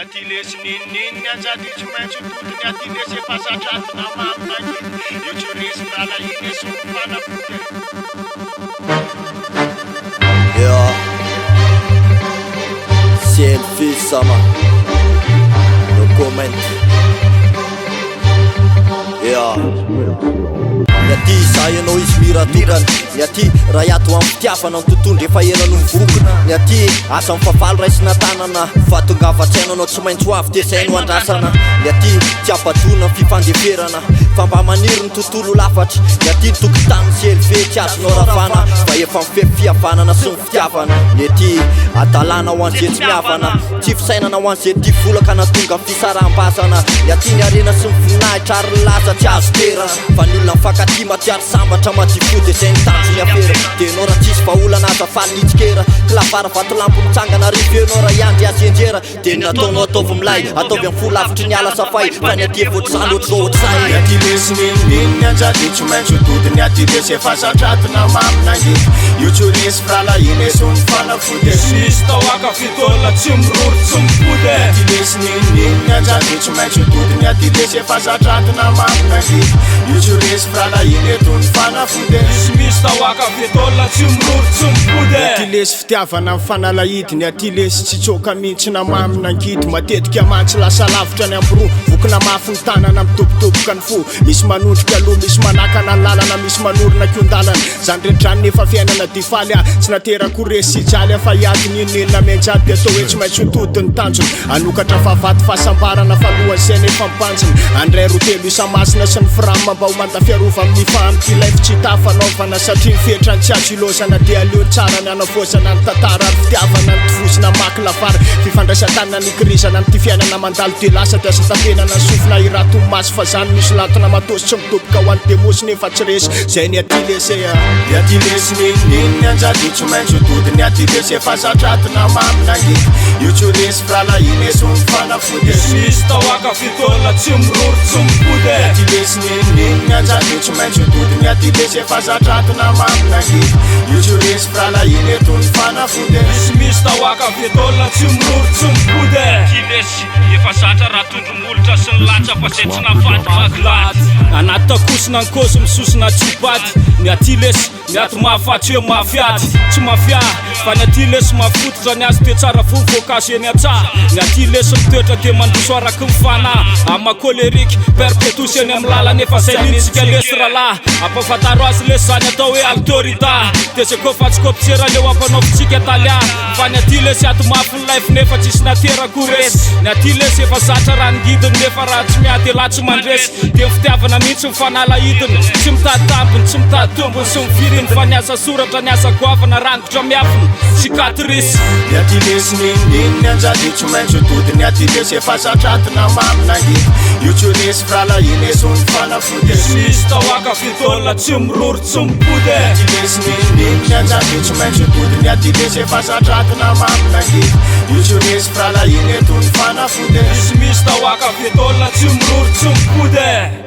aty lesy nininy anjady tsy maintsy totony aty lesy efa satratona mamina io tsy resy rala iny sompanafody selfie sama no comment Niaty za ianao izy miratokana Niaty raha iato amin'ny fitiavana ny tontondry efa elano mivokona Niaty asa mifafalo raisina tanana Fahatongavatsainanao tsy maintsy ho avy tesaino andrasana Niaty tsy apadona fifandeferana Fa mba maniry ny tontolo lafatra Niaty tokotany sy elve tsy azonao ravana Fa efa mifefy fihavanana sy ny fitiavana Niaty adalana ho an'izay tsy mihavana Tsy fisainana ho an'izay ty volaka na tonga fisaraham-bazana Niaty ny arena sy ny voninahitra ary laza tsy azo terana Fa ny olona mifakaty matiary sambatra matifody izay ny tanjony afera De enao raha tsisy vaolana azafaly nitsikera Kilavara vato lampo mitsangana rivo enao raha iandry azy enjera De nataonao ataovy milay ataovy amin'ny folavitry ny ala safay Fa ny aty evoatr'izany ohatr'izao ohatr'izay Niaty lesy nininy anjady tsy maintsy totony aty lesy efa satratona mamina ngety Io tsy resy frala iny esony fanafody Misy tahoaka fitola tsy miroro tsy mipody Niaty lesy nininy anjady tsy maintsy totony aty lesy efa satratona mamina ngety Io tsy resy frala iny etony fanafody Misy tahoaka fitola tsy miroro tsy mipody Aty lesy fitiavana amin'ny fanalahidiny Aty lesy tsy tsoka mihitsy na mamina ngity Matetika mantsy lasa lavitra ny amboro Vokona mafy ny tanana mitobotoboka ny fo Misy manondrika aloha, misy manakana lalana Misy manorina kiondalana Zany rehetrany nefa fiainana difaly Tsy naterako resy jaly fa iady ninina menjady De atao hoe tsy maintsy hotodiny tanjona Anokatra favaty fahasambarana Falohany zay nefa mipanjina Andray rotelo isamasina sy ny firamma Mba ho mandafiarova amin'ny fahamty laify tsy tafanaovana Satria fetrany tsy azo ilozana De aleo tsara ny anavozana ny tantara Ary fitiavana ny tifosina maky lavara Fifandraisan-tanana ny kirizana Ny ty fiainana mandalo de lasa Dasa tapenana ny sofina irato masy Fa zany misy latona matosy tsy mitoboka ho an'ny demosy Nefa tsy resy zay ny aty lesy Aty lesy nininy anjady tsy maintsy totony aty lesy efa satratona mamina ngety Io tsy resy frala iny esony fanafody Misy tahoaka fitola tsy miroro tsy mipody Aty lesy nininy anjady tsy maintsy totony aty lesy efa satratona mamina ngety Io tsy resy frala iny etony fanafody Misy tahoaka fitola tsy miroro tsy mipody Ty lesy efa satra raha tondromolotra sy ny latsa Fa zay tsy nafaty makilaty Anaty takosina ny koso misosina tsypaty Ny aty lesy miato mahafaty hoe mafiaty Tsy mafia fa ny aty lesy mafototra Ny azy te tsara fo voankazo eny an-tsaha Ny aty lesy mitoetra de mandroso araky mifana Amakoleriky perpetosy eny amin'ny lala Nefa zay mintsika lesy ralahy Ampafantaro azy lesy zany atao hoe autorita De zay kofa tsy kopsera leo ampanaovitsika talia Fa ny aty lesy ato mafy ny life nefa tsisy naterako resy Ny aty lesy efa zatra raha ngidiny Nefa raha tsy miady laha tsy mandresy De mifitiavana mihitsy mifanalahidiny Tsy mitady tambiny, tsy mitady tombony sy mifiriny Fa ny asa soratra, ny asa goavana, rangotra miafiny Cicatrice Aty lesy nininy anjady tsy maintsy totony aty lesy efa satratona mamina ngety Io tsy resy frala iny esony fanafody Misy tahoaka fitola tsy miroro tsy mipody Aty lesy nininy anjady tsy maintsy totony aty lesy efa satratona mamina ngety Io tsy resy frala iny etony fanafody Misy tahoaka fitola tsy miroro tsy mipody